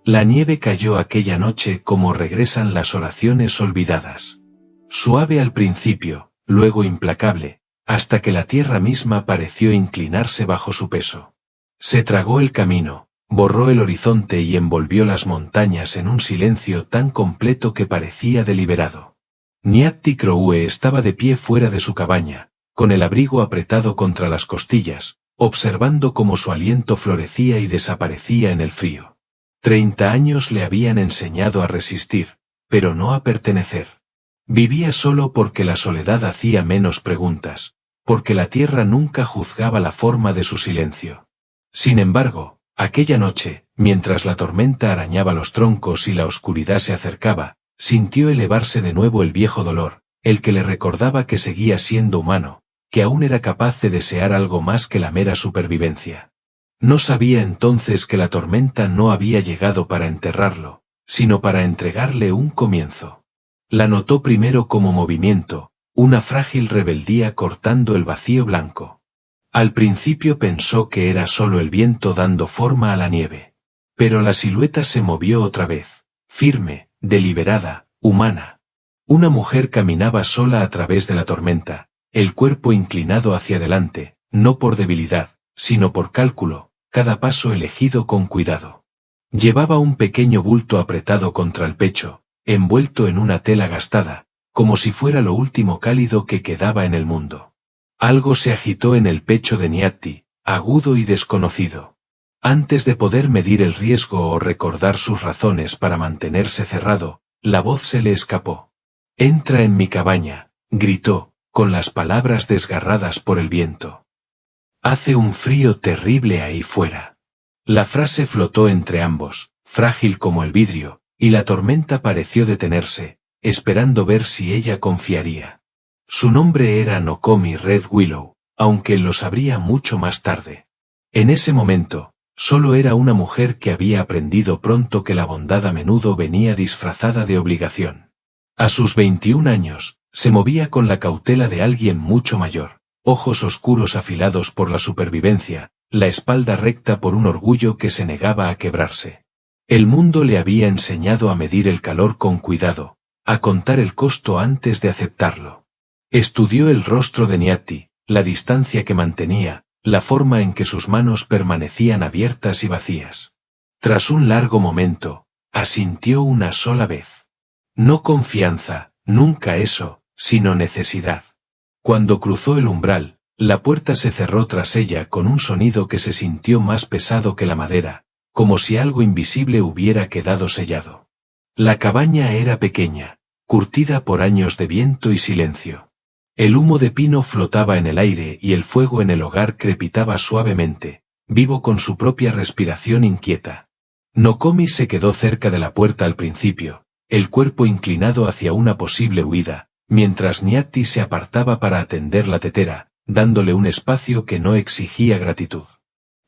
La nieve cayó aquella noche como regresan las oraciones olvidadas. Suave al principio, luego implacable, hasta que la tierra misma pareció inclinarse bajo su peso. Se tragó el camino, borró el horizonte y envolvió las montañas en un silencio tan completo que parecía deliberado. Niatti Croue estaba de pie fuera de su cabaña, con el abrigo apretado contra las costillas, observando cómo su aliento florecía y desaparecía en el frío. 30 años le habían enseñado a resistir, pero no a pertenecer. Vivía solo porque la soledad hacía menos preguntas, porque la tierra nunca juzgaba la forma de su silencio. Sin embargo, aquella noche, mientras la tormenta arañaba los troncos y la oscuridad se acercaba, sintió elevarse de nuevo el viejo dolor, el que le recordaba que seguía siendo humano, que aún era capaz de desear algo más que la mera supervivencia. No sabía entonces que la tormenta no había llegado para enterrarlo, sino para entregarle un comienzo. La notó primero como movimiento, una frágil rebeldía cortando el vacío blanco. Al principio pensó que era solo el viento dando forma a la nieve. Pero la silueta se movió otra vez, firme, deliberada, humana. Una mujer caminaba sola a través de la tormenta, el cuerpo inclinado hacia adelante, no por debilidad, sino por cálculo, cada paso elegido con cuidado. Llevaba un pequeño bulto apretado contra el pecho, envuelto en una tela gastada, como si fuera lo último cálido que quedaba en el mundo. Algo se agitó en el pecho de Niatti, agudo y desconocido. Antes de poder medir el riesgo o recordar sus razones para mantenerse cerrado, la voz se le escapó. «Entra en mi cabaña», gritó, con las palabras desgarradas por el viento. «Hace un frío terrible ahí fuera». La frase flotó entre ambos, frágil como el vidrio, y la tormenta pareció detenerse, esperando ver si ella confiaría. Su nombre era Nokomi Red Willow, aunque lo sabría mucho más tarde. En ese momento, solo era una mujer que había aprendido pronto que la bondad a menudo venía disfrazada de obligación. A sus 21 años, se movía con la cautela de alguien mucho mayor, ojos oscuros afilados por la supervivencia, la espalda recta por un orgullo que se negaba a quebrarse. El mundo le había enseñado a medir el calor con cuidado, a contar el costo antes de aceptarlo. Estudió el rostro de Niatti, la distancia que mantenía, la forma en que sus manos permanecían abiertas y vacías. Tras un largo momento, asintió una sola vez. No confianza, nunca eso, sino necesidad. Cuando cruzó el umbral, la puerta se cerró tras ella con un sonido que se sintió más pesado que la madera, como si algo invisible hubiera quedado sellado. La cabaña era pequeña, curtida por años de viento y silencio. El humo de pino flotaba en el aire y el fuego en el hogar crepitaba suavemente, vivo con su propia respiración inquieta. Nokomi se quedó cerca de la puerta al principio, el cuerpo inclinado hacia una posible huida, mientras Niatti se apartaba para atender la tetera, dándole un espacio que no exigía gratitud.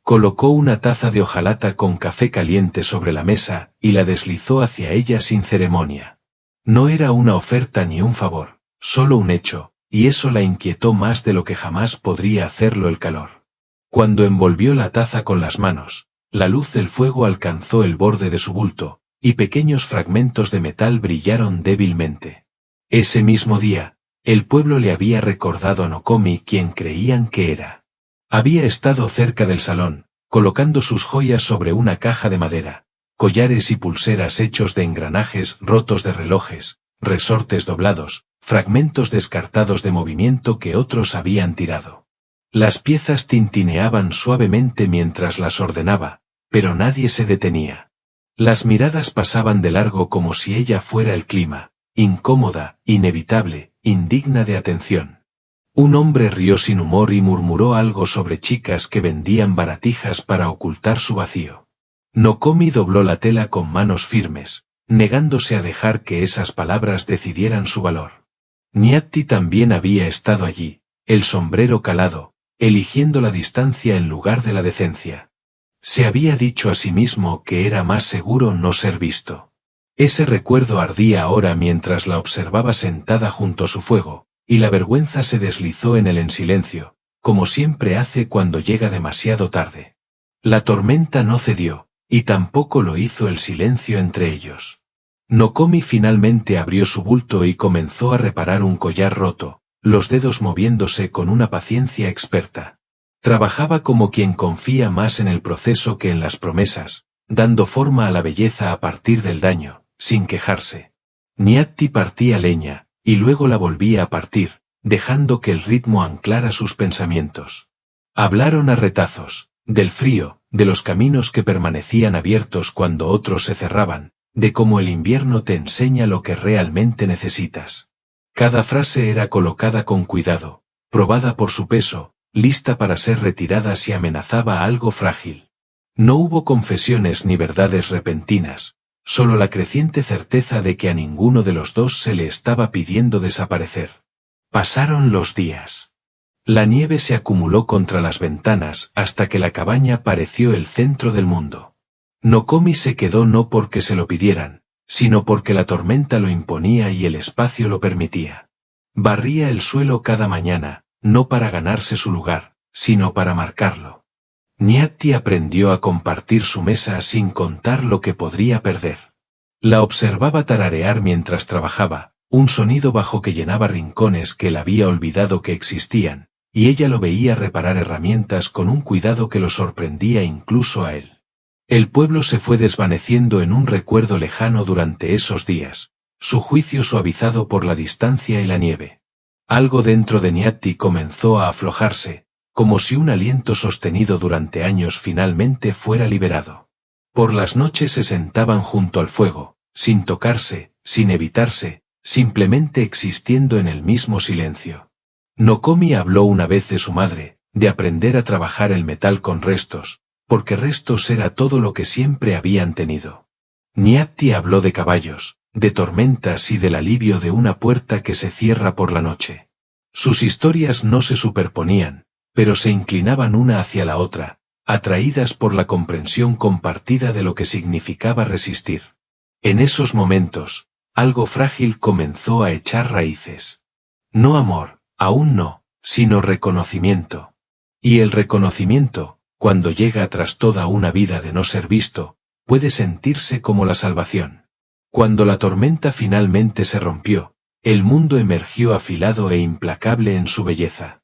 Colocó una taza de hojalata con café caliente sobre la mesa y la deslizó hacia ella sin ceremonia. No era una oferta ni un favor, solo un hecho, y eso la inquietó más de lo que jamás podría hacerlo el calor. Cuando envolvió la taza con las manos, la luz del fuego alcanzó el borde de su bulto, y pequeños fragmentos de metal brillaron débilmente. Ese mismo día, el pueblo le había recordado a Nokomi quien creían que era. Había estado cerca del salón, colocando sus joyas sobre una caja de madera, collares y pulseras hechos de engranajes rotos de relojes, resortes doblados, fragmentos descartados de movimiento que otros habían tirado. Las piezas tintineaban suavemente mientras las ordenaba, pero nadie se detenía. Las miradas pasaban de largo como si ella fuera el clima, incómoda, inevitable, indigna de atención. Un hombre rió sin humor y murmuró algo sobre chicas que vendían baratijas para ocultar su vacío. Nokomi dobló la tela con manos firmes, negándose a dejar que esas palabras decidieran su valor. Niatti también había estado allí, el sombrero calado, eligiendo la distancia en lugar de la decencia. Se había dicho a sí mismo que era más seguro no ser visto. Ese recuerdo ardía ahora mientras la observaba sentada junto a su fuego, y la vergüenza se deslizó en él en silencio, como siempre hace cuando llega demasiado tarde. La tormenta no cedió, y tampoco lo hizo el silencio entre ellos. Nokomi finalmente abrió su bulto y comenzó a reparar un collar roto, los dedos moviéndose con una paciencia experta. Trabajaba como quien confía más en el proceso que en las promesas, dando forma a la belleza a partir del daño, sin quejarse. Niatti partía leña, y luego la volvía a partir, dejando que el ritmo anclara sus pensamientos. Hablaron a retazos, del frío, de los caminos que permanecían abiertos cuando otros se cerraban, de cómo el invierno te enseña lo que realmente necesitas. Cada frase era colocada con cuidado, probada por su peso, lista para ser retirada si amenazaba algo frágil. No hubo confesiones ni verdades repentinas, solo la creciente certeza de que a ninguno de los dos se le estaba pidiendo desaparecer. Pasaron los días. La nieve se acumuló contra las ventanas hasta que la cabaña pareció el centro del mundo. Nokomi se quedó no porque se lo pidieran, sino porque la tormenta lo imponía y el espacio lo permitía. Barría el suelo cada mañana, no para ganarse su lugar, sino para marcarlo. Niatti aprendió a compartir su mesa sin contar lo que podría perder. La observaba tararear mientras trabajaba, un sonido bajo que llenaba rincones que él había olvidado que existían, y ella lo veía reparar herramientas con un cuidado que lo sorprendía incluso a él. El pueblo se fue desvaneciendo en un recuerdo lejano durante esos días, su juicio suavizado por la distancia y la nieve. Algo dentro de Niatti comenzó a aflojarse, como si un aliento sostenido durante años finalmente fuera liberado. Por las noches se sentaban junto al fuego, sin tocarse, sin evitarse, simplemente existiendo en el mismo silencio. Nokomi habló una vez de su madre, de aprender a trabajar el metal con restos, porque restos era todo lo que siempre habían tenido. Niatti habló de caballos, de tormentas y del alivio de una puerta que se cierra por la noche. Sus historias no se superponían, pero se inclinaban una hacia la otra, atraídas por la comprensión compartida de lo que significaba resistir. En esos momentos, algo frágil comenzó a echar raíces. No amor, aún no, sino reconocimiento. Y el reconocimiento, cuando llega tras toda una vida de no ser visto, puede sentirse como la salvación. Cuando la tormenta finalmente se rompió, el mundo emergió afilado e implacable en su belleza.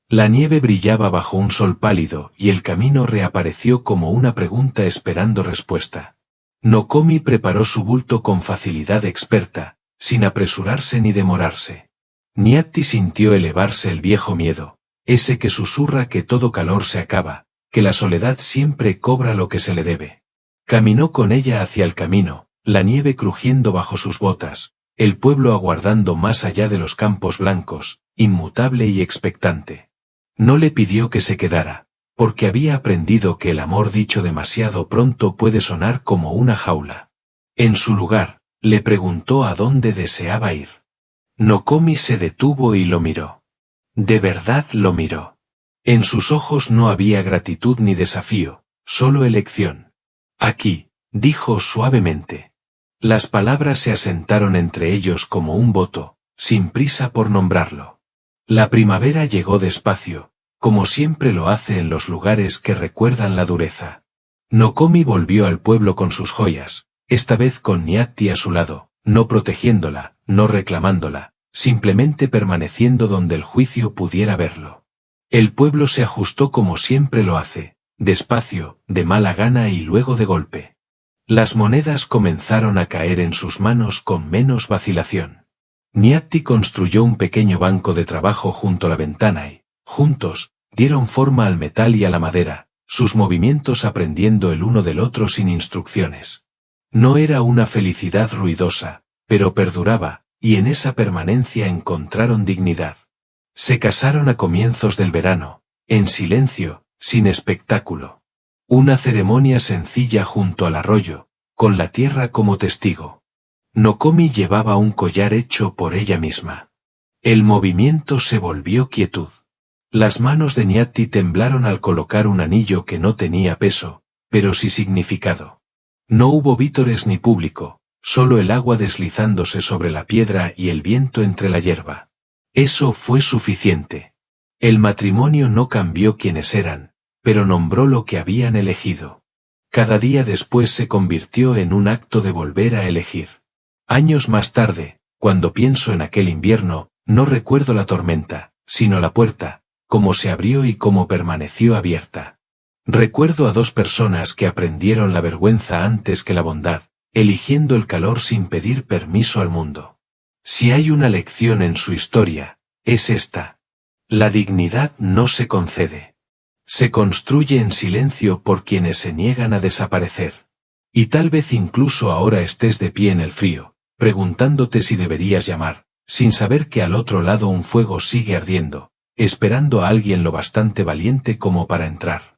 La nieve brillaba bajo un sol pálido y el camino reapareció como una pregunta esperando respuesta. Nokomi preparó su bulto con facilidad experta, sin apresurarse ni demorarse. Niatti sintió elevarse el viejo miedo, ese que susurra que todo calor se acaba, que la soledad siempre cobra lo que se le debe. Caminó con ella hacia el camino, la nieve crujiendo bajo sus botas, el pueblo aguardando más allá de los campos blancos, inmutable y expectante. No le pidió que se quedara, porque había aprendido que el amor dicho demasiado pronto puede sonar como una jaula. En su lugar, le preguntó a dónde deseaba ir. Nokomi se detuvo y lo miró. De verdad lo miró. En sus ojos no había gratitud ni desafío, solo elección. Aquí, dijo suavemente. Las palabras se asentaron entre ellos como un voto, sin prisa por nombrarlo. La primavera llegó despacio, como siempre lo hace en los lugares que recuerdan la dureza. Nokomi volvió al pueblo con sus joyas, esta vez con Niatti a su lado, no protegiéndola, no reclamándola, simplemente permaneciendo donde el juicio pudiera verlo. El pueblo se ajustó como siempre lo hace, despacio, de mala gana y luego de golpe. Las monedas comenzaron a caer en sus manos con menos vacilación. Niatti construyó un pequeño banco de trabajo junto a la ventana y, juntos, dieron forma al metal y a la madera, sus movimientos aprendiendo el uno del otro sin instrucciones. No era una felicidad ruidosa, pero perduraba, y en esa permanencia encontraron dignidad. Se casaron a comienzos del verano, en silencio, sin espectáculo. Una ceremonia sencilla junto al arroyo, con la tierra como testigo. Nokomi llevaba un collar hecho por ella misma. El movimiento se volvió quietud. Las manos de Niatti temblaron al colocar un anillo que no tenía peso, pero sí significado. No hubo vítores ni público, solo el agua deslizándose sobre la piedra y el viento entre la hierba. Eso fue suficiente. El matrimonio no cambió quiénes eran, pero nombró lo que habían elegido. Cada día después se convirtió en un acto de volver a elegir. Años más tarde, cuando pienso en aquel invierno, no recuerdo la tormenta, sino la puerta, cómo se abrió y cómo permaneció abierta. Recuerdo a dos personas que aprendieron la vergüenza antes que la bondad, eligiendo el calor sin pedir permiso al mundo. Si hay una lección en su historia, es esta. La dignidad no se concede. Se construye en silencio por quienes se niegan a desaparecer. Y tal vez incluso ahora estés de pie en el frío, preguntándote si deberías llamar, sin saber que al otro lado un fuego sigue ardiendo, esperando a alguien lo bastante valiente como para entrar.